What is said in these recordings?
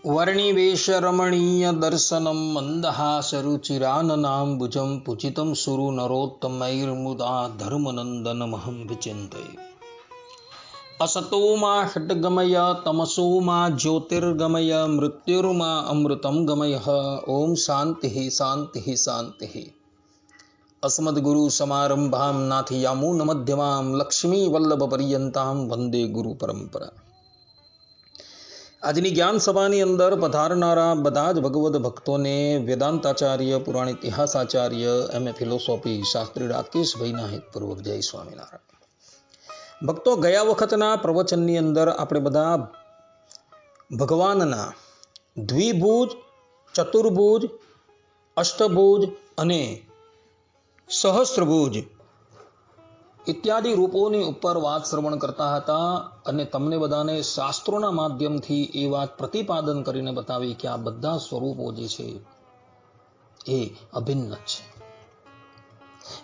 वर्णिवेशरमणीय दर्शनं मन्दहासरुचिराननाम्बुजं पूजितं सुरु नरोत्तमैर्मुदा धर्मनन्दनमहं विचिन्तये। असतो मा षड्गमय तमसो मा ज्योतिर्गमय मृत्युर्मा अमृतं गमयः। ओम शान्तिः शान्तिः शान्तिः। अस्मद्गुरु समारंभां नाथयामुनमध्यमां लक्ष्मीवल्लभपर्यन्तां वंदे गुरु परंपरा। આજની જ્ઞાન સભાની અંદર પધારનારા બધા જ ભગવદ ભક્તોને વેદાંતાચાર્ય પુરાણ ઇતિહાસાચાર્ય એમએ ફિલોસોફી શાસ્ત્રી રાકેશભાઈના હિતપૂર્વક જય સ્વામિનારાયણ। ભક્તો, ગયા વખતના પ્રવચનની અંદર આપણે બધા ભગવાનના દ્વિભુજ, ચતુર્ભુજ, અષ્ટભુજ અને સહસ્ત્રભુજ ઇત્યાદિ રૂપોની ઉપર વાત શ્રવણ કરતા હતા અને તમને બધાને શાસ્ત્રોના માધ્યમથી એ વાત પ્રતિપાદન કરીને બતાવી કે આ બધા સ્વરૂપો જે છે એ અભિન્ન છે।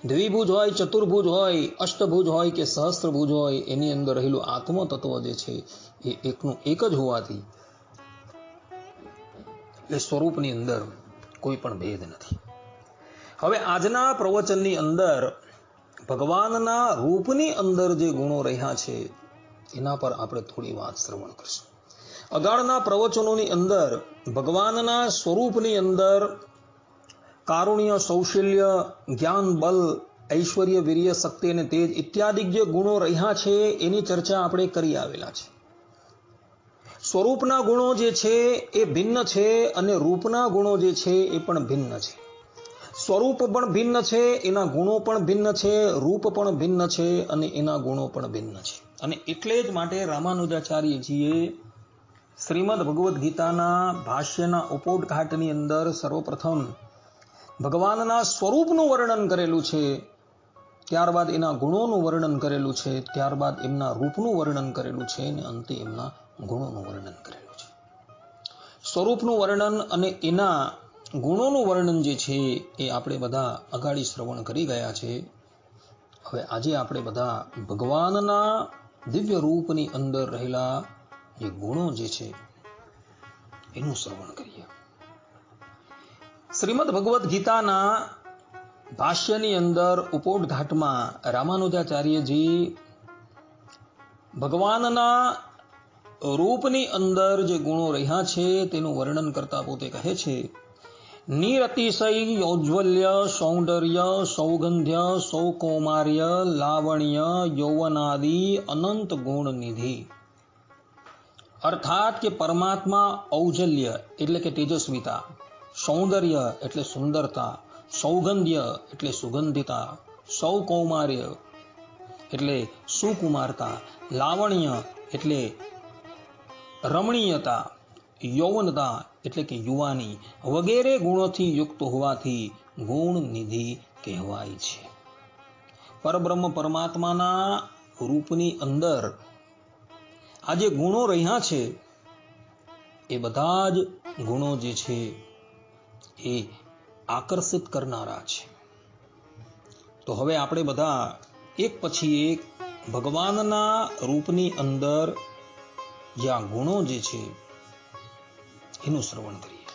દ્વિભુજ હોય, ચતુર્ભુજ હોય, અષ્ટભુજ હોય કે સહસ્ત્રભુજ હોય, એની અંદર રહેલું આત્મ તત્વ જે છે એ એકનું એક જ હોવાથી એ સ્વરૂપની અંદર કોઈ પણ ભેદ નથી। હવે આજના પ્રવચનની અંદર ભગવાનના રૂપની અંદર જે ગુણો રહ્યા છે એના પર આપણે થોડી વાત શ્રવણ કરશું। અગાળના પ્રવચનોની અંદર ભગવાનના સ્વરૂપની અંદર કારુણ્ય, સૌશલ્ય, જ્ઞાન, બલ, ઐશ્વર્ય, વીર્ય, શક્તિ અને તેજ ઇત્યાદિ જે ગુણો રહ્યા છે એની ચર્ચા આપણે કરી આવેલા છે। સ્વરૂપના ગુણો જે છે એ ભિન્ન છે અને રૂપના ગુણો જે છે એ પણ ભિન્ન છે। સ્વરૂપ પણ ભિન્ન છે, એના ગુણો પણ ભિન્ન છે, રૂપ પણ ભિન્ન છે અને એના ગુણો પણ ભિન્ન છે। અને એટલે જ માટે રામાનુજાચાર્યજીએ શ્રીમદ ભગવદ્ ગીતાના ભાષ્યના ઉपोद्घाटની અંદર સર્વપ્રથમ ભગવાનના સ્વરૂપનું વર્ણન કરેલું છે, ત્યારબાદ એના ગુણોનું વર્ણન કરેલું છે, ત્યારબાદ એમના રૂપનું વર્ણન કરેલું છે અને અંતે એમના ગુણોનું વર્ણન કરેલું છે। સ્વરૂપનું વર્ણન અને એના ગુણોનું વર્ણન જે છે એ આપણે બધા અગાડી શ્રવણ કરી ગયા છે। હવે આજે આપણે બધા ભગવાનના દિવ્ય રૂપની અંદર રહેલા જે ગુણો જે છે એનું શ્રવણ કરીએ। શ્રીમદ ભગવદ્ ગીતાના ભાષ્યની અંદર ઉपोद्घाटમાં રામાનુજાચાર્યજી ભગવાનના રૂપની અંદર જે ગુણો રહ્યા છે તેનું વર્ણન કરતા પોતે કહે છે, નિરતિશય ઔજ્જવલ્ય સૌંદર્ય સૌગંધ્ય સૌકૌમાર્ય લાવણ્ય યૌવનાદિ અનંત ગુણ નિધિ। અર્થાત કે પરમાત્મા ઔજ્જલ્ય એટલે કે તેજસ્વીતા, સૌંદર્ય એટલે સુંદરતા, સૌગંધ્ય એટલે સુગંધિતા, સૌકૌમાર્ય એટલે સુકુમારતા, લાવણ્ય એટલે રમણીયતા, યૌવનતા એટલે કે યુવાની વગેરે ગુણોથી યુક્ત હોવાથી ગુણ નિધિ કહેવાય છે। પરબ્રહ્મ પરમાત્માના રૂપની અંદર આ જે ગુણો રહ્યા છે એ બધા જ ગુણો જે છે એ આકર્ષિત કરનારા છે। તો હવે આપણે બધા એક પછી એક ભગવાનના રૂપની અંદર જે આ ગુણો જે છે એનું શ્રવણ કરીએ।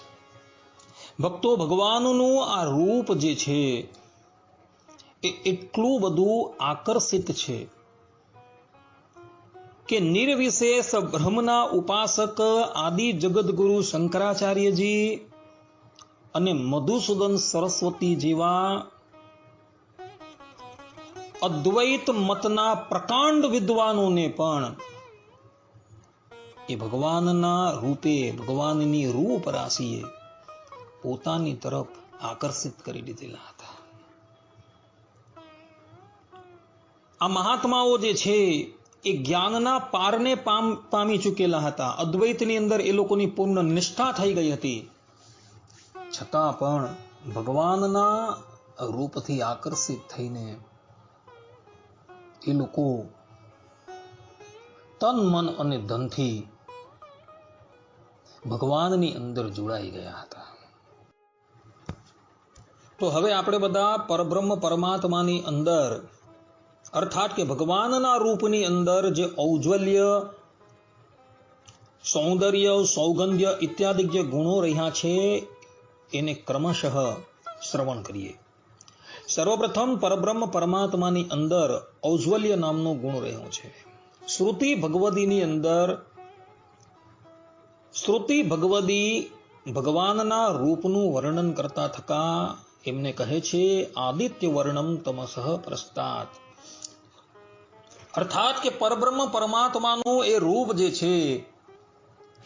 ભક્તો, ભગવાનનું આ રૂપ જે છે એ એટલું બધું આકર્ષિત છે કે નિર્વિશેષ બ્રહ્મના ઉપાસક આદિ જગદગુરુ શંકરાચાર્યજી અને મધુસૂદન સરસ્વતી જેવા અદ્વૈત મતના પ્રકાંડ વિદ્વાનોને પણ એ ભગવાનના રૂપે, ભગવાનની રૂપ રાશિએ પોતાની તરફ આકર્ષિત કરી દીધેલા હતા। આ મહાત્માઓ જે છે એ જ્ઞાનના પારને પામી ચૂકેલા હતા। અદ્વૈતની અંદર એ લોકોની પૂર્ણ નિષ્ઠા થઈ ગઈ હતી, છતાં પણ ભગવાનના રૂપથી આકર્ષિત થઈને એ લોકો તન, મન અને ધનથી ભગવાનની અંદર જોડાઈ ગયા હતા। તો હવે આપણે બધા પરબ્રહ્મ પરમાત્માની અંદર અર્થાત કે ભગવાનના રૂપની અંદર જે ઔજ્જવલ્ય સૌંદર્ય, સૌગંધ્ય ઇત્યાદિ જે ગુણો રહ્યા છે એને ક્રમશઃ શ્રવણ કરીએ. સર્વપ્રથમ પરબ્રહ્મ પરમાત્માની અંદર ઔજ્વલ્ય નામનો ગુણ રહ્યો છે. શ્રુતિ ભગવદીની અંદર શ્રુતિ ભગવદી ભગવાનના રૂપનું વર્ણન કરતા થકા એમને કહે છે આદિત્ય વર્ણમ તમસઃ પ્રસ્તાત. અર્થાત કે પરબ્રહ્મ પરમાત્માનું એ રૂપ જે છે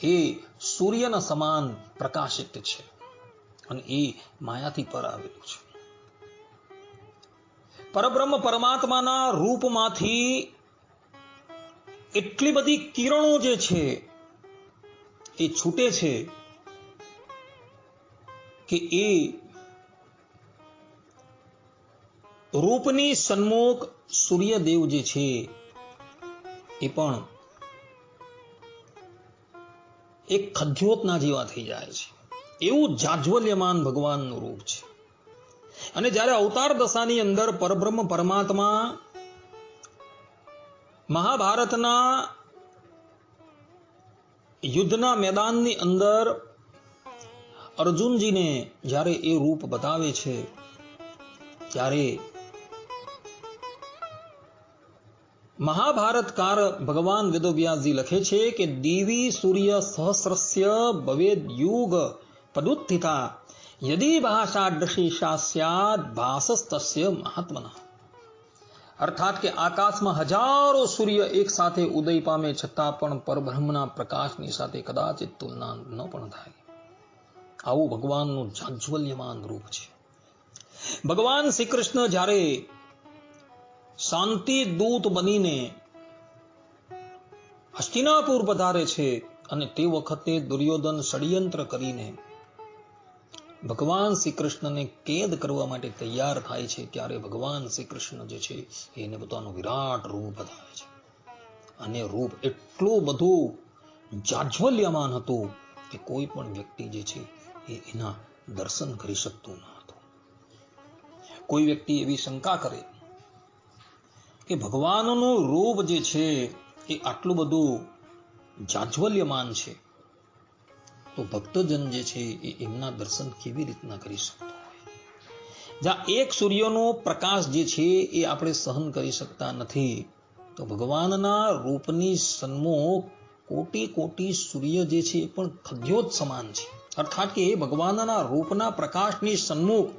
એ સૂર્યના સમાન પ્રકાશિત છે અને એ માયાથી પર આવેલું છે. પરબ્રહ્મ પરમાત્માના રૂપમાંથી એટલી બધી કિરણો જે છે એ છૂટે છે કે એ રૂપની સન્મુખ સૂર્યદેવ જે છે એ પણ એક ખદ્યોતના જેવા થઈ જાય છે. એવું જાજ્વલ્યમાન ભગવાનનું રૂપ છે. અને જ્યારે અવતાર દશાની અંદર પરબ્રહ્મ પરમાત્મા મહાભારતના યુદ્ધના મેદાનની અંદર અર્જુનજીને જ્યારે એ રૂપ બતાવે છે ત્યારે મહાભારતકાર ભગવાન વેદવ્યાસજી લખે છે કે દિવી સૂર્ય સહસ્રસ્ય ભવેદ યુગ પદુત્થિતા યદી ભાષાદૃશિષા સ્યાદ ભાસસ્તસ્ય મહાત્મના. અર્થાત કે આકાશમાં હજારો સૂર્ય એક સાથે ઉદય પામે છતાં પણ પરબ્રહ્મના પ્રકાશની સાથે કદાચિત તુલના ન પણ થાય. આવું ભગવાનનું જાજ્વલ્યમાન રૂપ છે. ભગવાન શ્રી કૃષ્ણ જ્યારે શાંતિ દૂત બનીને હસ્તિનાપુર પધારે છે અને તે વખતે દુર્યોધન ષડયંત્ર કરીને ભગવાન શ્રી કૃષ્ણને કેદ કરવા માટે તૈયાર થાય છે ત્યારે ભગવાન શ્રી કૃષ્ણ જે છે એને પોતાનું વિરાટ રૂપ બતાવે છે. અને રૂપ એટલું બધું જાજ્વલ્યમાન હતું કે કોઈ પણ વ્યક્તિ જે છે એ એના દર્શન કરી શકતું ન હતું. કોઈ વ્યક્તિ એવી શંકા કરે કે ભગવાનનું રૂપ જે છે એ આટલું બધું જાજ્વલ્યમાન છે તો ભક્તજન જે છે એ એમના દર્શન કેવી રીતના કરી શકતો હોય? જ્યાં એક સૂર્યનો પ્રકાશ જે છે એ આપણે સહન કરી શકતા નથી તો ભગવાનના રૂપની સન્મુખ કોટી કોટી સૂર્ય જે છે એ પણ ખદ્યોત સમાન છે. અર્થાત કે એ ભગવાનના રૂપના પ્રકાશની સન્મુખ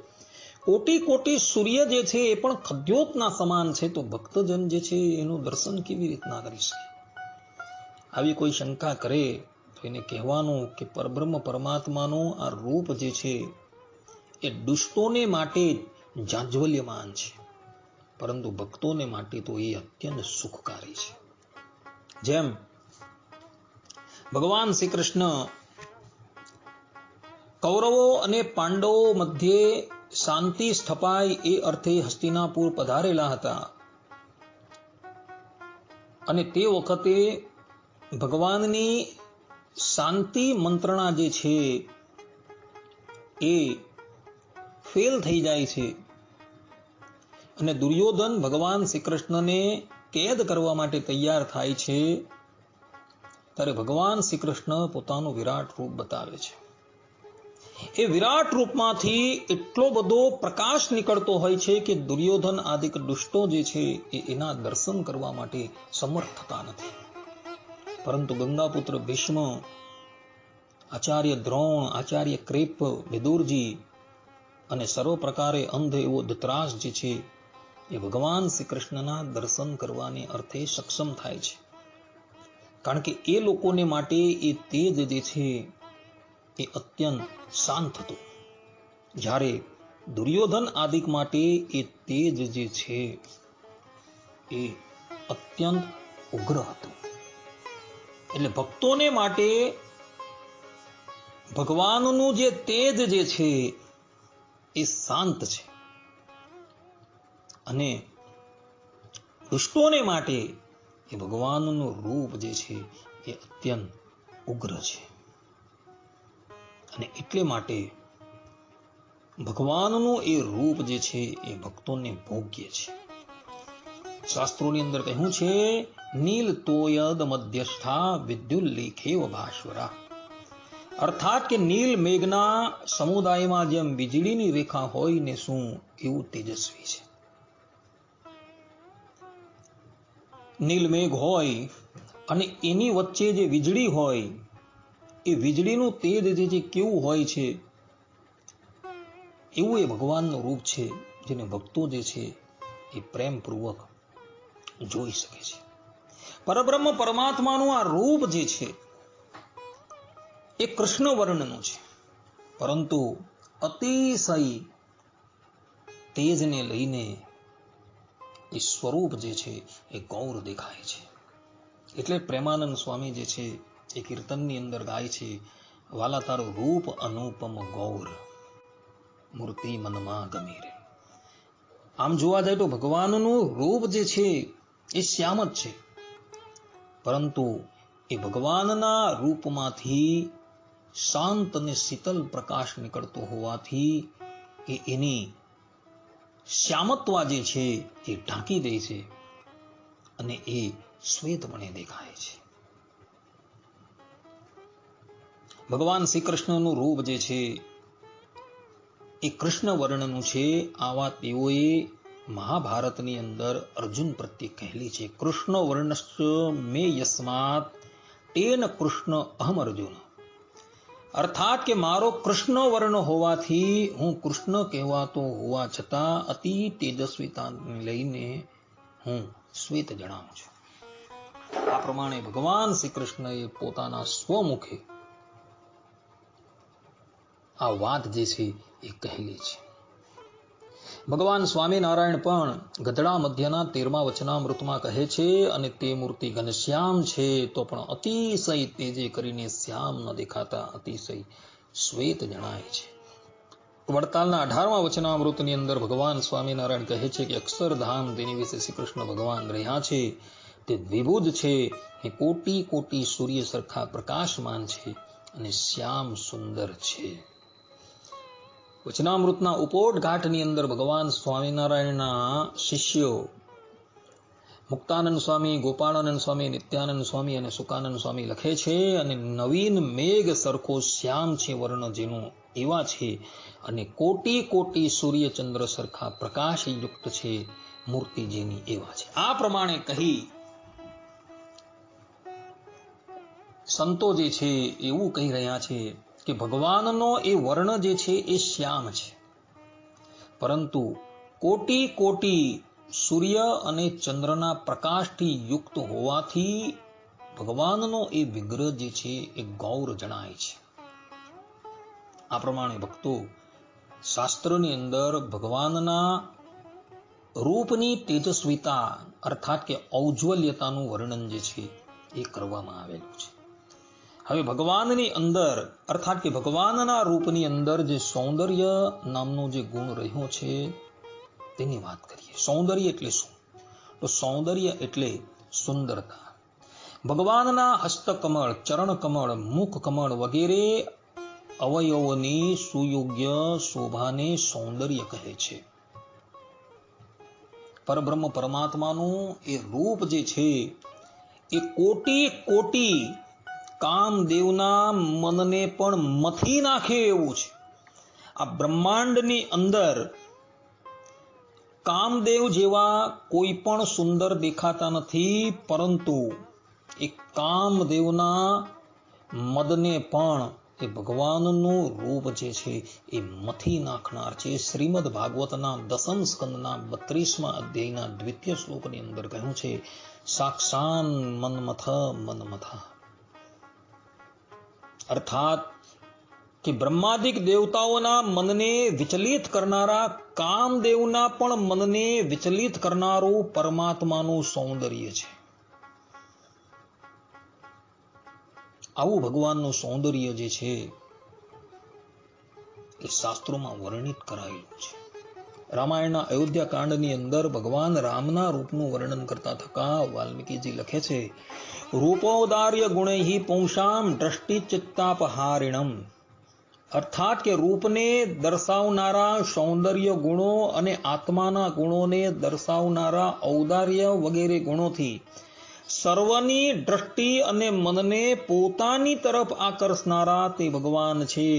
કોટી કોટી સૂર્ય જે છે એ પણ ખદ્યોતના સમાન છે તો ભક્તજન જે છે એનું દર્શન કેવી રીતના કરી શકે? આવી કોઈ શંકા કરે તો એને કહેવાનું કે પરબ્રહ્મ પરમાત્માનું આ રૂપ જે છે એ દુષ્ટોને માટે જાજ્વલ્યમાન છે પરંતુ ભક્તોને માટે તો એ અત્યંત સુખકારી છે. જેમ ભગવાન શ્રી કૃષ્ણ કૌરવો અને પાંડવો મધ્યે શાંતિ સ્થપાય એ અર્થે હસ્તિનાપુર પધારેલા હતા અને તે વખતે ભગવાનની શાંતિ મંત્રણા જે છે એ ફેલ થઈ જાય છે અને દુર્યોધન ભગવાન શ્રી કૃષ્ણને કેદ કરવા માટે તૈયાર થાય છે ત્યારે ભગવાન શ્રી કૃષ્ણ પોતાનું વિરાટ રૂપ બતાવે છે. એ વિરાટ રૂપમાંથી એટલો બધો પ્રકાશ નીકળતો હોય છે કે દુર્યોધન આદિક દુષ્ટો જે છે એ એના દર્શન કરવા માટે સમર્થ થતા નથી. પરંતુ ગંગાપુત્ર ભીષ્મ, આચાર્ય દ્રોણ, આચાર્ય કૃપ, વિદુરજી અને સર્વ પ્રકારે અંધ એવો ધૃતરાજ જે છે એ ભગવાન શ્રી કૃષ્ણના દર્શન કરવાને અર્થે સક્ષમ થાય છે. કારણ કે એ લોકોને માટે એ તેજ જે છે એ અત્યંત શાંત હતું, જ્યારે દુર્યોધન આદિક માટે એ તેજ જે છે એ અત્યંત ઉગ્ર હતું. એટલે ભક્તોને માટે ભગવાનનું જે તેજ જે છે એ શાંત છે અને દુષ્ટોને માટે એ ભગવાનનું રૂપ જે છે એ અત્યંત ઉગ્ર છે. અને એટલે માટે ભગવાનનું એ રૂપ જે છે એ ભક્તોને ભોગ્ય છે. શાસ્ત્રોની અંદર કહ્યું છે નીલ તોયદ મધ્યસ્થા વિદ્યુલ્લેખેવ ભાસ્વરા, અર્થાત કે નીલ મેઘના સમુદાયમાં જેમ વીજળીની રેખા હોય ને શું એવું તેજસ્વી છે. નીલ મેઘ હોય અને એની વચ્ચે જે વીજળી હોય, એ વીજળીનું તેજ જે કેવું હોય છે, એવું એ ભગવાનનું રૂપ છે, જેને ભક્તો જે છે એ પ્રેમપૂર્વક જોઈ શકે છે. પરબ્રહ્મ પરમાત્માનું આ રૂપ જે છે એ કૃષ્ણ વર્ણનું છે, પરંતુ અતિશય તેજને લઈને એ સ્વરૂપ જે છે એ ગૌર દેખાય છે. એટલે પ્રેમાનંદ સ્વામી જે છે એ કીર્તનની અંદર ગાય છે, વાલા તારું રૂપ અનુપમ ગૌર મૂર્તિ મનમાં ગમી રે. આમ જોવા જાય તો ભગવાનનું રૂપ જે છે એ શ્યામ જ છે, પરંતુ એ ભગવાનના રૂપમાંથી શાંત અને શીતલ પ્રકાશ નીકળતો હોવાથી એની શ્યામત્વા જે છે એ ઢાંકી દે છે અને એ શ્વેતપણે દેખાય છે. ભગવાન શ્રી કૃષ્ણનું રૂપ જે છે એ કૃષ્ણ વર્ણનું છે. આવા તેઓએ મહાભારતની અંદર અર્જુન પ્રત્યે કહેલી છે, કૃષ્ણ વર્ણશ્ચ મે યસ્માત તેન કૃષ્ણ અહમ અર્જુન, અર્થાત કે મારો કૃષ્ણ વર્ણ હોવાથી, હું કૃષ્ણ કહેવાતો હોવા છતાં અતિ તેજસ્વીતાને લઈને હું શ્વેત જણાવું છું. આ પ્રમાણે ભગવાન શ્રી કૃષ્ણએ પોતાના સ્વમુખે આ વાત જે છે એ કહેલી છે. ભગવાન સ્વામિનારાયણ પણ ગધડા મધ્યના 13મા વચનામૃતમાં કહે છે, અને તે મૂર્તિ ઘનશ્યામ છે તો પણ અતિશય તેજે કરીને શ્યામ ન દેખાતા અતિશય શ્વેત જણાય છે. વડતાલના 18મા વચનામૃતની અંદર ભગવાન સ્વામિનારાયણ કહે છે કે અક્ષરધામ તેની વિશે શ્રી કૃષ્ણ ભગવાન રહ્યા છે, તે વિબુધ છે, એ કોટી કોટી સૂર્ય સરખા પ્રકાશમાન છે અને શ્યામ સુંદર છે. વચનામૃતના ઉપોટ ઘાટની અંદર ભગવાન સ્વામિનારાયણના શિષ્યો મુક્તાનંદ સ્વામી, ગોપાળાનંદ સ્વામી, નિત્યાનંદ સ્વામી અને સુકાનંદ સ્વામી લખે છે, અને નવીન મેઘ સરખો શ્યામ છે વર્ણ જેનું એવા છે, અને કોટી કોટી સૂર્ય ચંદ્ર સરખા પ્રકાશયુક્ત છે મૂર્તિ જેની એવા છે. આ પ્રમાણે કહી સંતો જે છે એવું કહી રહ્યા છે કે ભગવાનનો એ વર્ણ જે છે એ શ્યામ છે, પરંતુ કોટી કોટી સૂર્ય અને ચંદ્રના પ્રકાશથી યુક્ત હોવાથી ભગવાનનો એ વિગ્રહ જે છે એ ગૌર જણાય છે. આ પ્રમાણે ભક્તો શાસ્ત્રની અંદર ભગવાનના રૂપની તેજસ્વીતા અર્થાત કે ઔજ્જવલ્યતાનું વર્ણન જે છે એ કરવામાં આવેલું છે. હવે ભગવાનની અંદર અર્થાત કે ભગવાનના રૂપની અંદર જે સૌંદર્ય નામનો જે ગુણ રહ્યો છે તેની વાત કરીએ. સૌંદર્ય એટલે શું? તો સૌંદર્ય એટલે સુંદરતા. ભગવાનના હસ્તકમળ, ચરણકમળ, મુખકમળ વગેરે અવયવોની સુયોગ્ય શોભાને સૌંદર્ય કહે છે. પરબ્રહ્મ પરમાત્માનું એ રૂપ જે છે એ કોટી કોટી કામદેવના મનને પણ મથી નાખે એવું છે. આ બ્રહ્માંડની અંદર કામદેવ જેવા કોઈ પણ સુંદર દેખાતા નથી, પરંતુ એ કામદેવના મદને પણ એ ભગવાનનું રૂપ જે છે એ મથી નાખનાર છે. શ્રીમદ ભાગવતના 10મ સ્કંદના 32મા અધ્યાયના 2ય શ્લોકની અંદર કહ્યું છે, સાક્ષાન મન્મથ મન્મથા, અર્થાત કે બ્રહ્માદિક દેવતાઓના મનને વિચલિત કરનારા કામદેવના પણ મનને વિચલિત કરનારું પરમાત્માનું સૌંદર્ય છે. આવું ભગવાનનું સૌંદર્ય જે છે એ શાસ્ત્રોમાં વર્ણિત કરાયેલું છે. રામાયણના અયોધ્યા કાંડની અંદર ભગવાન રામના રૂપનું વર્ણન કરતા થકા વાલ્મીકીજી લખે છે, રૂપોદાર્ય ગુણૈહિ પુંસામ દ્રષ્ટિ ચિત્તાપહારિણમ અર્થાત કે રૂપને દર્શાવનારા સૌંદર્ય ગુણો અને આત્માના ગુણોને દર્શાવનારા ઔદાર્ય વગેરે ગુણોથી સર્વની દ્રષ્ટિ અને મનને પોતાની તરફ આકર્ષનારા તે ભગવાન છે.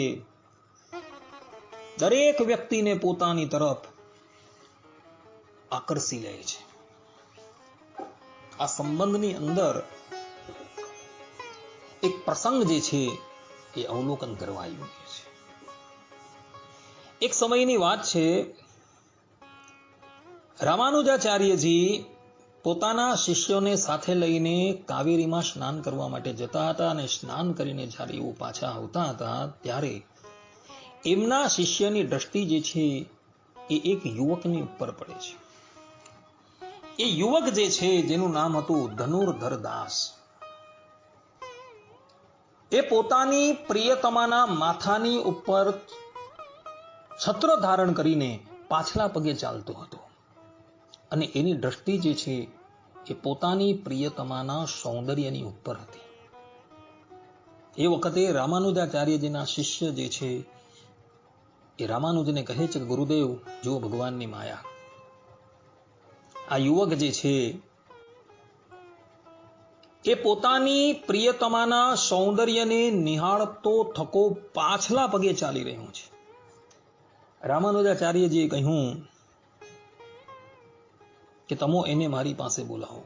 દરેક વ્યક્તિને પોતાની તરફ આકર્ષી લે છે. આ સંબંધની અંદર એક પ્રસંગ જે છે એ અવલોકન કરવા યોગ્ય છે. એક સમયની વાત છે, રામાનુજાચાર્યજી પોતાના શિષ્યોને સાથે લઈને કાવેરીમાં સ્નાન કરવા માટે જતા હતા અને સ્નાન કરીને જ્યારે એઓ પાછા આવતા હતા ત્યારે એમના શિષ્યની દ્રષ્ટિ જે છે એ એક યુવકની ઉપર પડે છે. એ યુવક જે છે જેનું નામ હતું ધનુર્ધર દાસ, એ પોતાની પ્રિયતમાના માથાની ઉપર છત્ર ધારણ કરીને પાછલા પગે ચાલતો હતો અને એની દ્રષ્ટિ જે છે એ પોતાની પ્રિયતમાના સૌંદર્યની ઉપર હતી. એ વખતે રામાનુજાચાર્યજીના શિષ્ય જે છે એ રામાનુજને કહે છે કે ગુરુદેવ જુઓ ભગવાનની માયા, આ યુવક જે છે એ પોતાની પ્રિયતમાના સૌંદર્યને નિહાળતો થકો પાછલા પગે ચાલી રહ્યો છે. રામાનુજાચાર્યજીએ કહ્યું કે તમો એને મારી પાસે બોલાવો.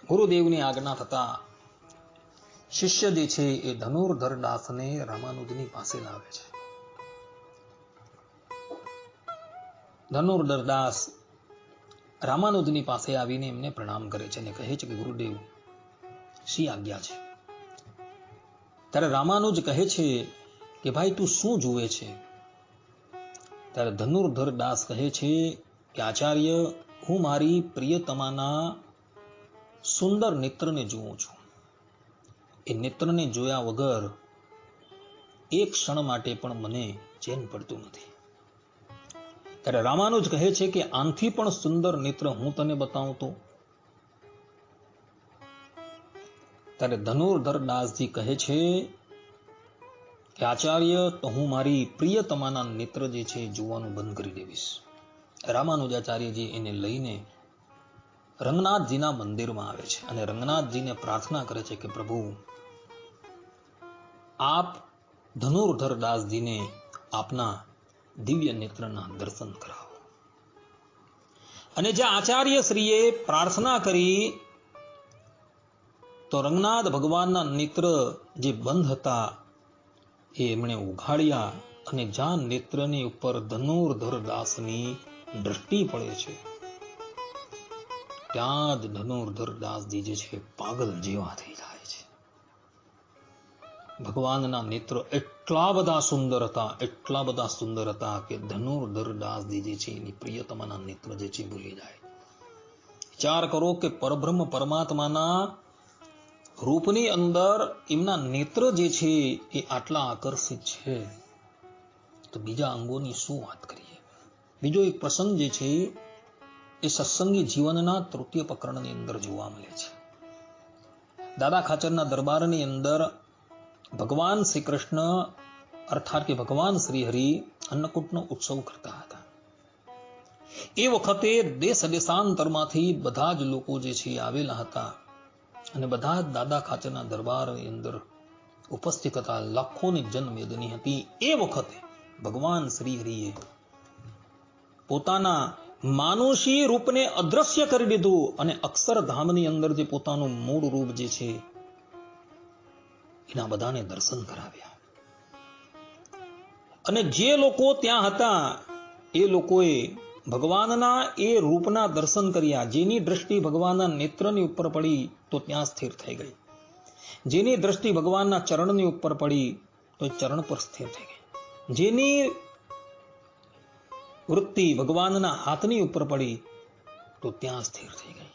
ગુરુદેવની આજ્ઞા થતા શિષ્ય જે છે એ ધનુર્ધર દાસને રામાનુજની પાસે લાવે છે. ધનુર્ધર દાસ રામાનુજની પાસે આવીને એમને પ્રણામ કરે છે અને કહે છે કે ગુરુદેવ શી આજ્ઞા છે? ત્યારે રામાનુજ કહે છે કે ભાઈ તું શું જુએ છે? ત્યારે ધનુર્ધર દાસ કહે છે કે આચાર્ય હું મારી પ્રિયતમાના સુંદર નેત્રને જોઉં છું. એ નેત્રને જોયા વગર એક ક્ષણ માટે પણ મને ચેન પડતું નથી. ત્યારે રામાનુજ કહે છે કે આનથી પણ સુંદર નેત્ર હું તને બતાવું તો? ત્યારે ધનુર્ધર દાસજી કહે છે કે આચાર્ય તો હું મારી પ્રિયતમાના નેત્ર જે છે જોવાનું બંધ કરી દેવીશ. રામાનુજાચાર્યજી એને લઈને રંગનાથજીના મંદિરમાં આવે છે અને રંગનાથજીને પ્રાર્થના કરે છે કે પ્રભુ આપ ધનુર્ધર દાસજીને આપના દિવ્ય નેત્રના દર્શન કરાવો. અને જે આચાર્ય શ્રીએ પ્રાર્થના કરી તો રંગનાથ ભગવાનના નેત્ર જે બંધ હતા એ એમણે ઉઘાડ્યા અને જ્યાં નેત્રની ઉપર ધનુર્ધર દાસની દ્રષ્ટિ પડે છે ત્યાં જ ધનુર્ધર દાસજી જે છે પાગલ જેવા થઈ જાય છે. ભગવાનના નેત્ર એટલા બધા સુંદર હતા કે ધનુર્ધર દાસજી જે છે એની પ્રિયતમાના નેત્ર જે છે ભૂલી જાય. વિચાર કરો કે પરબ્રહ્મ પરમાત્માના રૂપની અંદર એમના નેત્ર જે છે એ આટલા આકર્ષિત છે તો બીજા અંગોની શું વાત કરીએ. બીજો એક પ્રસંગ જે છે એ સત્સંગી જીવનના તૃતીય પ્રકરણની અંદર જોવા મળે છે. દાદા ખાચરના દરબારની અંદર ભગવાન શ્રી કૃષ્ણ અર્થાત કે ભગવાન શ્રી હરિ અન્નકૂટનો ઉત્સવ કરતા હતા. એ વખતે દેશ દેશાંતરમાંથી બધા જ લોકો જે છે આવેલા હતા અને બધા જ દાદા ખાચરના દરબારની અંદર ઉપસ્થિત હતા. લાખોની જનમેદની હતી. એ વખતે ભગવાન શ્રી હરિએ પોતાના માનુષી રૂપને અદ્રશ્ય કરી દીધું અને અક્ષરધામની અંદર જે પોતાનું મૂળ રૂપ જે છે એના બધાને દર્શન કરાવ્યા. અને જે લોકો ત્યાં હતા એ લોકોએ ભગવાનના એ રૂપના દર્શન કર્યા. જેની દ્રષ્ટિ ભગવાનના નેત્રની ઉપર પડી તો ત્યાં સ્થિર થઈ ગઈ. જેની દ્રષ્ટિ ભગવાનના ચરણની ઉપર પડી તો ચરણ પર સ્થિર થઈ ગઈ. જેની વૃત્તિ ભગવાનના હાથની ઉપર પડી તો ત્યાં સ્થિર થઈ ગઈ.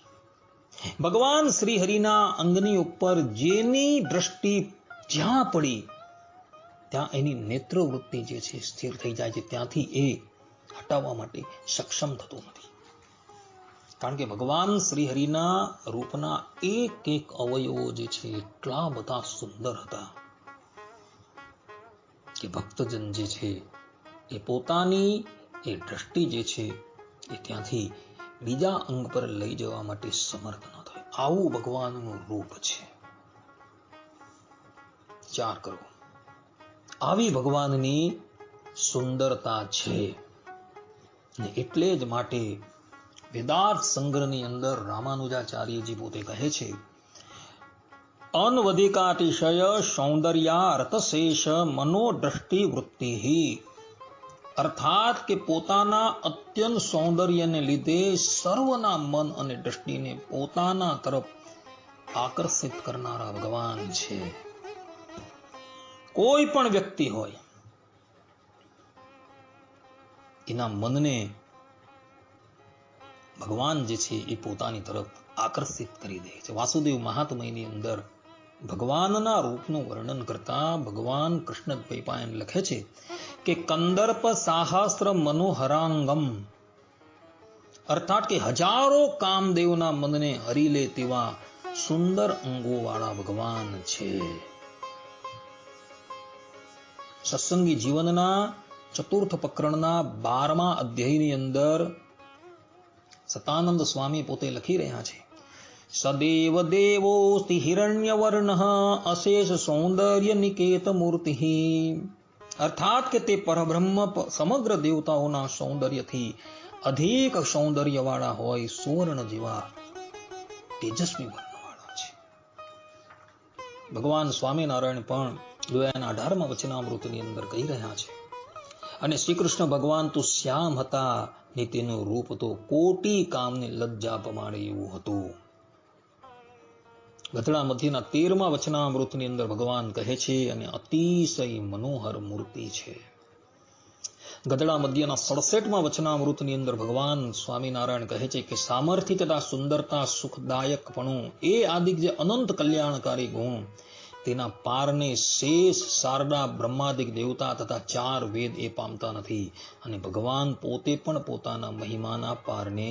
ભગવાન શ્રી હરિના અંગની ઉપર જેની દ્રષ્ટિ જ્યાં પડી ત્યાં એની નેત્ર વૃત્તિ જે છે સ્થિર થઈ જાય છે. ત્યાંથી એ હટાવવા માટે સક્ષમ થતું નથી. કારણ કે ભગવાન શ્રી હરિના રૂપના એક એક અવયવો જે છે એટલા બધા સુંદર હતા કે ભક્તજન જે છે એ પોતાની એ દ્રષ્ટિ જે છે એ ત્યાંથી બીજા અંગ પર લઈ જવા માટે સમર્થ ન થાય. આવું ભગવાનનું રૂપ છે. વિચાર કરો, આવી ભગવાનની સુંદરતા છે. ને એટલે જ માટે વેદાર્થ સંગ્રહની અંદર રામાનુજાચાર્યજી પોતે કહે છે, અનવધિકાતિશય સૌંદર્યાર્થ શેષ મનોદ્રષ્ટિ વૃત્તિ, અર્થાત કે પોતાના અત્યંત સૌંદર્યને લીધે સર્વના મન અને દ્રષ્ટિને પોતાના તરફ આકર્ષિત કરનારા ભગવાન છે. કોઈ પણ વ્યક્તિ હોય એના મનને ભગવાન જે છે એ પોતાની તરફ આકર્ષિત કરી દે છે. વાસુદેવ મહાત્મયની અંદર ભગવાનના રૂપનું વર્ણન કરતા ભગવાન કૃષ્ણ દ્વૈપાયન લખે છે કે કંદર્પ સાહસ્ર મનોહરાંગમ, અર્થાત કે હજારો કામદેવના મનને હરી લે તેવા સુંદર અંગો વાળા ભગવાન છે. સત્સંગી જીવનના ચતુર્થ પ્રકરણના 12મા અધ્યાયની અંદર સતાનંદ સ્વામી પોતે લખી રહ્યા છે, સદેવ દેવોસ્તિ હિરણ્યવર્ણઃ અશેષ સૌંદર્ય નિકેત મૂર્તિ, અર્થાત કે તે પરબ્રહ્મ સમગ્ર દેવતાઓના સૌંદર્યથી અધિક સૌંદર્ય વાળા હોય, સુવર્ણ જેવા તેજસ્વી વર્ણવાળા છે. ભગવાન સ્વામિનારાયણ પણ લોયાના 18મા વચનામૃતની અંદર કહી રહ્યા છે, અને શ્રી કૃષ્ણ ભગવાન તો શ્યામ હતા ને તેનું રૂપ તો કોટી કામને લજ્જા પમાડે એવું હતું. ગધડા મધ્યના 13મા વચનામૃતની અંદર ભગવાન કહે છે, અને અતિશય મનોહર મૂર્તિ છે. ગધડા મધ્યના 67મા વચનામૃતની અંદર ભગવાન સ્વામિનારાયણ કહે છે કે સામર્થ્ય તથા સુંદરતા, સુખદાયકપણું એ આદિક જે અનંત કલ્યાણકારી ગુણ, તેના પારને શેષ શારદા બ્રહ્માદિક દેવતા તથા 4 વેદ એ પામતા નથી, અને ભગવાન પોતે પણ પોતાના મહિમાના પારને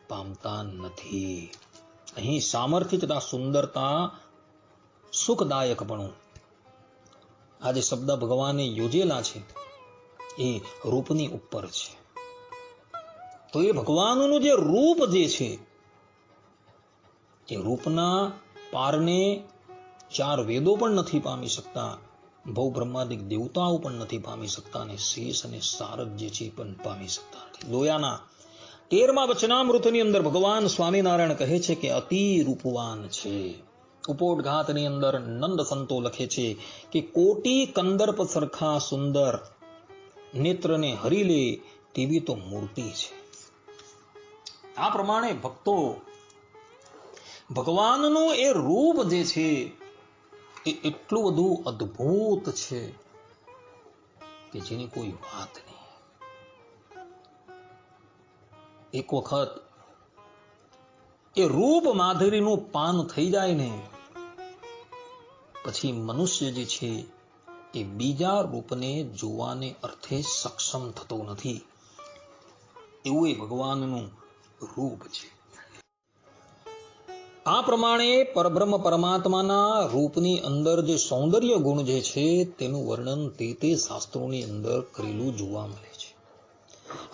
પામતા નથી. અહીં સામર્થ્ય તથા સુંદરતા, સુખદાયકપણું, આ જે શબ્દ ભગવાને યોજેલા છે એ રૂપની ઉપર છે. તો એ ભગવાનનું જે રૂપ જે છે એ રૂપના પારને 4 વેદો પણ નથી પામી શકતા, ભવ બ્રહ્માદિક દેવતાઓ પણ નથી પામી શકતા, અને શેષ અને શારદ જે છે પણ પામી શકતા નથી. લોયાના 13મા વચનામૃતની અંદર ભગવાન સ્વામિનારાયણ કહે છે કે અતિ રૂપવાન છે. ઉપોદઘાતની અંદર નંદ સંતો લખે છે કે કોટી કંદર્પ સરખા સુંદર, નેત્રને હરી લે તેવી તો મૂર્તિ છે. આ પ્રમાણે ભક્તો ભગવાનનું એ રૂપ જે છે એ એટલું બધું અદ્ભુત છે કે જેની કોઈ વાત નહીં. એક વખત એ રૂપ માધુરીનું પાન થઈ જાય ને પછી મનુષ્ય જે છે એ બીજા રૂપને જોવાને અર્થે સક્ષમ થતો નથી. એવું એ ભગવાનનું રૂપ છે. આ પ્રમાણે પરબ્રહ્મ પરમાત્માના રૂપની અંદર જે સૌંદર્ય ગુણ જે છે તેનું વર્ણન તે શાસ્ત્રોની અંદર કરેલું જોવા મળે છે.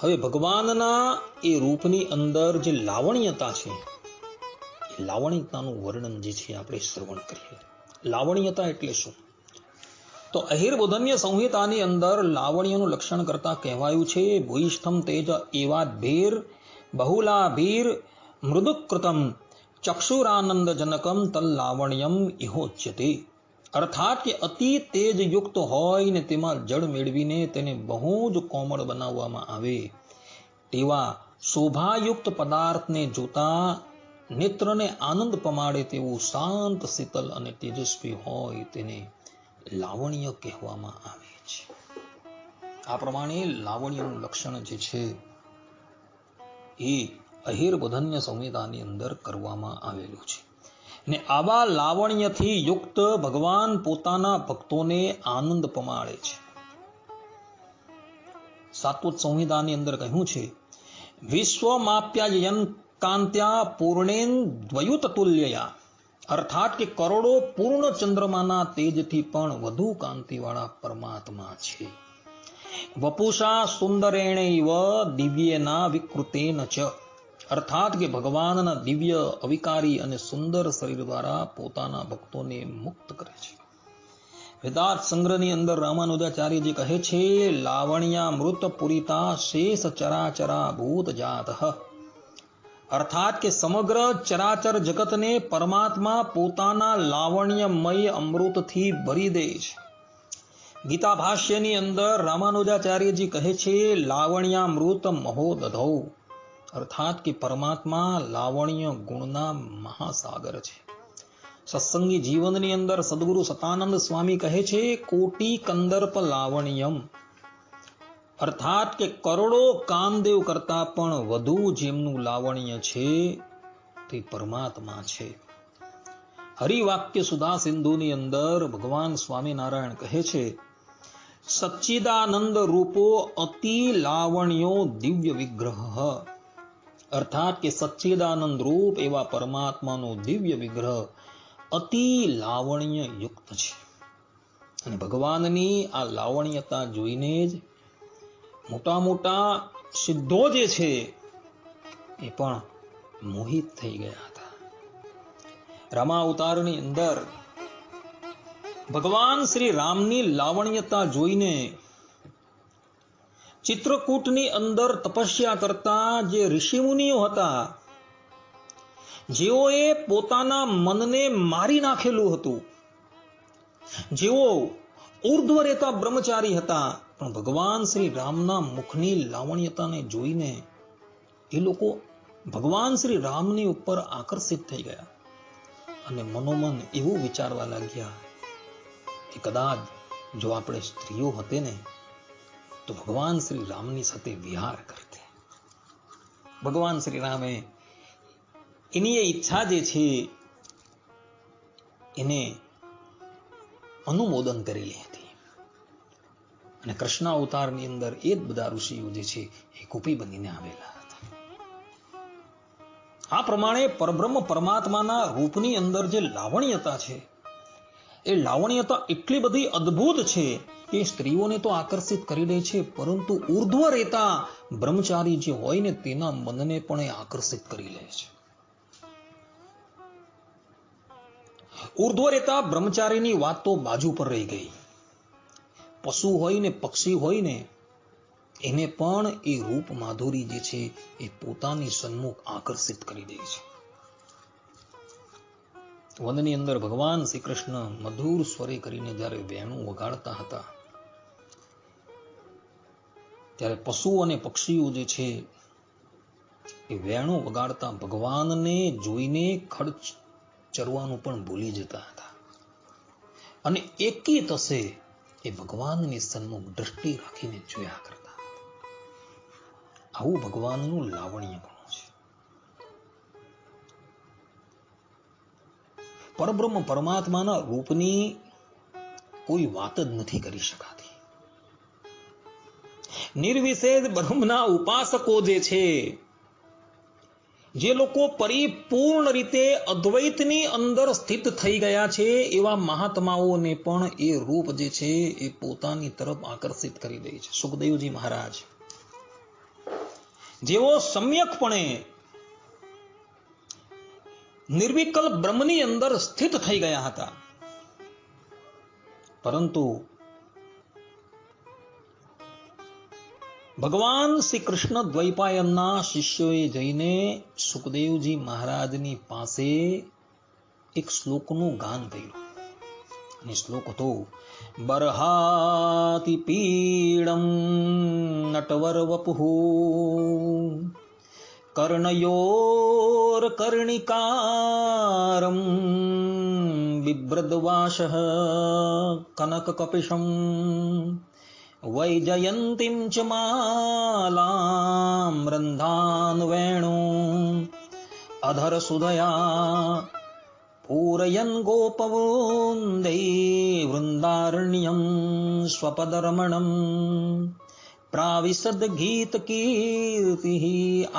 હવે ભગવાનના એ રૂપની અંદર જે લાવણ્યતા છે એ લાવણ્યતાનું વર્ણન જે છે આપણે શ્રવણ કરીએ. લાવણ્યતા એટલે શું? તો અહિર્બોધન્ય સંહિતાની અંદર લાવણ્યનું લક્ષણ કરતા કહેવાયું છે, ભૂયિષ્ઠમ તેજ એવાદ્ભીર બહુલાભીર મૃદુકૃતમ ચક્ષુરાનંદ જનકમ તલ્લાવણ્યમ ઇહોચ્યતે. અર્થાત કે અતિ તેજ યુક્ત હોય ને તેમાં જળ મેળવીને તેને બહુ જ કોમળ બનાવવામાં આવે તેવા શોભાયુક્ત પદાર્થને જોતા નેત્રને આનંદ પમાડે તેવું શાંત, શીતલ અને તેજસ્વી હોય તેને લાવણ્ય કહેવામાં આવે છે. આ પ્રમાણે લાવણ્યનું લક્ષણ જે છે એ અહિર્બોધન્ય સંહિતાની અંદર કરવામાં આવેલું છે. ને આવા લાવણ્યથી યુક્ત ભગવાન પોતાના ભક્તોને આનંદ પમાડે છે. સાત્વત સંહિતાની અંદર કહ્યું છે, વિશ્વમાપ્યાયન કાંત્યા પૂર્ણેન દ્વયુત તુલ્યયા, અર્થાત કે કરોડો પૂર્ણ ચંદ્રમાના તેજથી પણ વધુ કાંતિવાળા પરમાત્મા છે. વપુષા સુંદરેણૈવ દિવ્યેના વિકૃતેન ચ, અર્થાત કે ભગવાનના દિવ્ય અવિકારી અને સુંદર શરીર દ્વારા પોતાના ભક્તોને મુક્ત કરે છે. વેદાંત સંગ્રહની અંદર રામાનુજાચાર્યજી કહે છે, લાવણ્યામૃત પુરિતા શેષ ચરાચરા ભૂત જાત, અર્થાત કે સમગ્ર ચરાચર જગતને પરમાત્મા પોતાના લાવણ્યમય અમૃતથી ભરી દે છે. ગીતા ભાષ્યની અંદર રામાનુજાચાર્યજી કહે છે, લાવણ્યામૃત મહોદધૌ, અર્થાત કે પરમાત્મા લાવણ્ય ગુણના મહાસાગર છે. સત્સંગી જીવનની અંદર સદગુરુ સતાનંદ સ્વામી કહે છે, કોટી કંદર્પ લાવણ્યમ, અર્થાત કે કરોડો કામદેવ કરતા પણ વધુ જેમનું લાવણ્ય છે તે પરમાત્મા છે. હરિવાક્ય સુધા સિંધુની અંદર ભગવાન સ્વામિનારાયણ કહે છે, સચ્ચિદાનંદ રૂપો અતિ લાવણ્યો દિવ્ય વિગ્રહ, અર્થાત કે સચ્ચિદાનંદ રૂપ એવા પરમાત્માનો દિવ્ય વિગ્રહ અતિ લાવણ્ય યુક્ત છે. અને ભગવાનની આ લાવણ્યતા જોઈને જ મોટા મોટા સિદ્ધો જે છે એ પણ મોહિત થઈ ગયા હતા. રામા અવતારની અંદર ભગવાન શ્રી રામની લાવણ્યતા જોઈને ચિત્રકૂટની અંદર તપસ્યા કરતા જે ઋષિમુનિઓ હતા, જેઓએ પોતાના મનને મારી નાખેલું હતું, જેઓ ઉર્ધ્વ રહેતા બ્રહ્મચારી હતા, પણ ભગવાન શ્રી રામના મુખની લાવણ્યતાને જોઈને એ લોકો ભગવાન શ્રી રામની ઉપર આકર્ષિત થઈ ગયા અને મનોમન એવું વિચારવા લાગ્યા કે કદાચ જો આપણે સ્ત્રીઓ હતે ને તો ભગવાન શ્રી રામની સાથે વિહાર કરતે. ભગવાન શ્રી રામે એની એ ઈચ્છા જે છે એને અનુમોદન કરેલી હતી. અને કૃષ્ણ અવતારની અંદર એ જ બધા ઋષિઓ જે છે એ ગોપી બનીને આવેલા હતા. આ પ્રમાણે પરબ્રહ્મ પરમાત્માના રૂપની અંદર જે લાવણ્યતા છે એ લાવણ્યતા એટલી બધી અદ્ભુત છે કે સ્ત્રીઓને તો આકર્ષિત કરી દે છે, પરંતુ ઉર્ધ્વ રહેતા બ્રહ્મચારી જે હોય ને તેના મનને પણ એ આકર્ષિત કરી લે છે. ઉર્ધ્વ રહેતા બ્રહ્મચારીની વાત તો બાજુ પર રહી ગઈ. પશુ હોય ને પક્ષી હોય ને એને પણ એ રૂપ માધુરી જે છે એ પોતાની સન્મુખ આકર્ષિત કરી દે છે. વનની અંદર ભગવાન શ્રી કૃષ્ણ મધુર સ્વરે કરીને જ્યારે વેણું વગાડતા હતા ત્યારે પશુ અને પક્ષીઓ જે છે એ વેણું વગાડતા ભગવાનને જોઈને ખડ ચરવાનું પણ ભૂલી જતા હતા અને એકી તસે એ ભગવાનની સન્મુખ દ્રષ્ટિ રાખીને જોયા કરતા. આવું ભગવાનનું લાવણ્ય ગુણ છે. પરબ્રહ્મ પરમાત્માના રૂપની કોઈ વાત જ નથી કરી શકાતી. નિર્વિશેષ બ્રહ્મના ઉપાસકો જે છે, જે લોકો પરિપૂર્ણ રીતે અદ્વૈતની અંદર સ્થિત થઈ ગયા છે, એવા મહાત્માઓને પણ એ રૂપ જે છે એ પોતાની તરફ આકર્ષિત કરી દે છે. સુખદેવજી મહારાજ જેઓ સમ્યકપણે નિર્વિકલ્પ બ્રહ્મની અંદર સ્થિત થઈ ગયા હતા, પરંતુ ભગવાન શ્રી કૃષ્ણ દ્વૈપાયનના શિષ્યોએ જઈને સુખદેવજી મહારાજની પાસે એક શ્લોકનું ગાન કર્યું. અને શ્લોક હતો, બરહાતિ પીડમ નટવર વપુઃ કર્ણયોર કર્ણિકારમ બિભ્રદ્વાસઃ કનક કપિશમ વૈજયંતીમ ચ માલામ રંધાન વેણુ અધર સુધયા પૂરયન ગોપવૃંદૈ વૃંદારણ્યમ સ્વપદરમણમ પ્રાવિશદ ગીત કીર્તિ.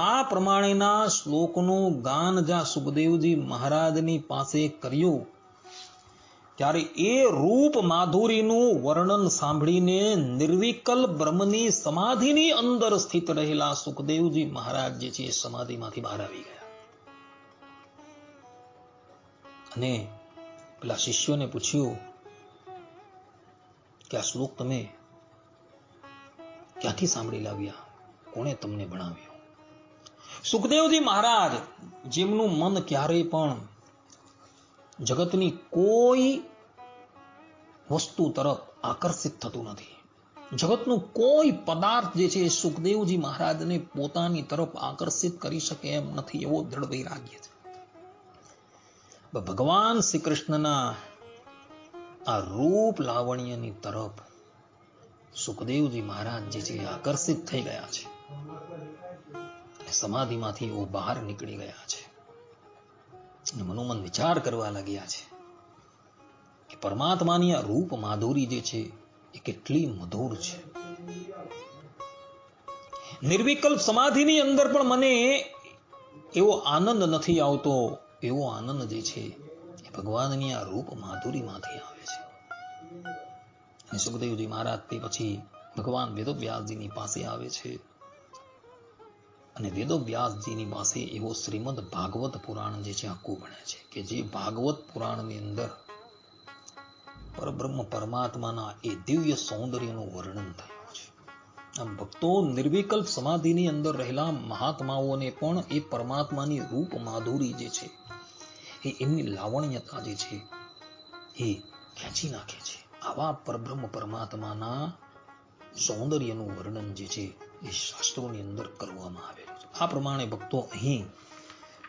આ પ્રમાણેના શ્લોકનું ગાન જ્યાં સુખદેવજી મહારાજની પાસે કર્યું ત્યારે એ રૂપ માધુરીનું વર્ણન સાંભળીને નિર્વિકલ બ્રહ્મની સમાધિની અંદર સ્થિત રહેલા સુખદેવજી મહારાજ જે છે એ સમાધિમાંથી બહાર આવી ગયા અને પેલા શિષ્યોને પૂછ્યું કે આ શ્લોક તમે ક્યાંથી સાંભળી લાવ્યા, કોણે તમને ભણાવ્યો? સુખદેવજી મહારાજ જેમનું મન ક્યારેય પણ જગતની કોઈ વસ્તુ તરફ આકર્ષિત થતું નથી, જગતનું કોઈ પદાર્થ જે છે સુખદેવજી મહારાજને પોતાની તરફ આકર્ષિત કરી શકે એમ નથી, એવો દ્રઢ વૈરાગ્ય છે. ભગવાન શ્રી કૃષ્ણના આ રૂપ લાવણ્યની તરફ સુખદેવજી મહારાજ જે છે આકર્ષિત થઈ ગયા છે અને સમાધિમાંથી એઓ બહાર નીકળી ગયા છે અને મનોમન વિચાર કરવા લાગ્યા છે કે પરમાત્માની આ રૂપ માધુરી જે છે એ કેટલી મધુર છે. નિર્વિકલ્પ સમાધિની અંદર પણ મને એવો આનંદ નથી આવતો, એવો આનંદ જે છે એ ભગવાનની આ રૂપ માધુરીમાંથી આવે છે. અને સુખદેવજી મહારાજ તે પછી ભગવાન વેદવ્યાસજીની પાસે આવે છે અને વેદવ્યાસજીની પાસે એવો શ્રીમદ ભાગવત પુરાણ જે છે આખું ભણે છે કે જે ભાગવત પુરાણની અંદર પરબ્રહ્મ પરમાત્માના એ દિવ્ય સૌંદર્યનું વર્ણન થયું છે. આમ ભક્તો નિર્વિકલ્પ સમાધિની અંદર રહેલા મહાત્માઓને પણ એ પરમાત્માની રૂપ માધુરી જે છે એ એમની લાવણ્યતા જે છે એ ખેંચી નાખે છે. આવા પરબ્રહ્મ પરમાત્માના સૌંદર્યનું વર્ણન જે છે એ શાસ્ત્રોની અંદર કરવામાં આવેલું છે. આ પ્રમાણે ભક્તો અહીં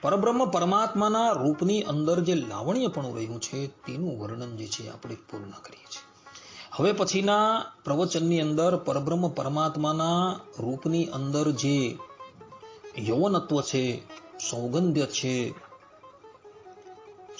પરબ્રહ્મ પરમાત્માના રૂપની અંદર જે લાવણ્ય પણ રહ્યું છે તેનું વર્ણન જે છે આપણે પૂર્ણ કરીએ છીએ. હવે પછીના પ્રવચનની અંદર પરબ્રહ્મ પરમાત્માના રૂપની અંદર જે યૌવનત્વ છે, સૌગંધ્ય છે,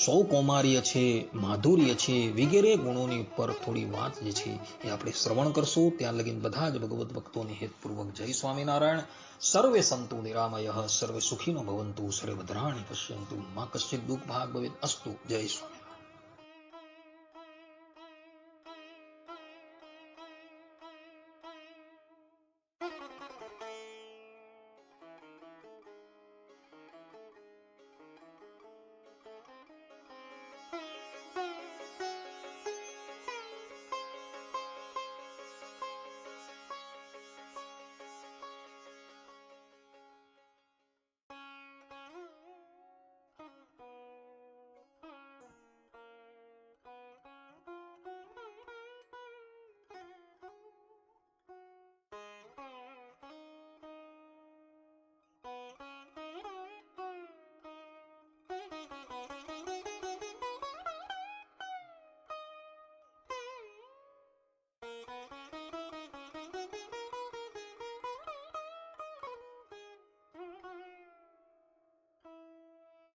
સૌકૌમાર્ય છે, માધુર્ય છે વગેરે ગુણોની ઉપર થોડી વાત જે છે એ આપણે શ્રવણ કરશું. ત્યાં લગીન બધા જ ભગવત ભક્તોને હેતપૂર્વક જય સ્વામિનારાયણ. સર્વે સંતુ નિરામય સર્વે સુખીનો ભવંતુ સર્વે ભદ્રાણિ પશ્યંતુ મા કશ્ચિત દુઃખ ભાગ ભવેત અસ્તુ. જય સ્વામિનારાયણ.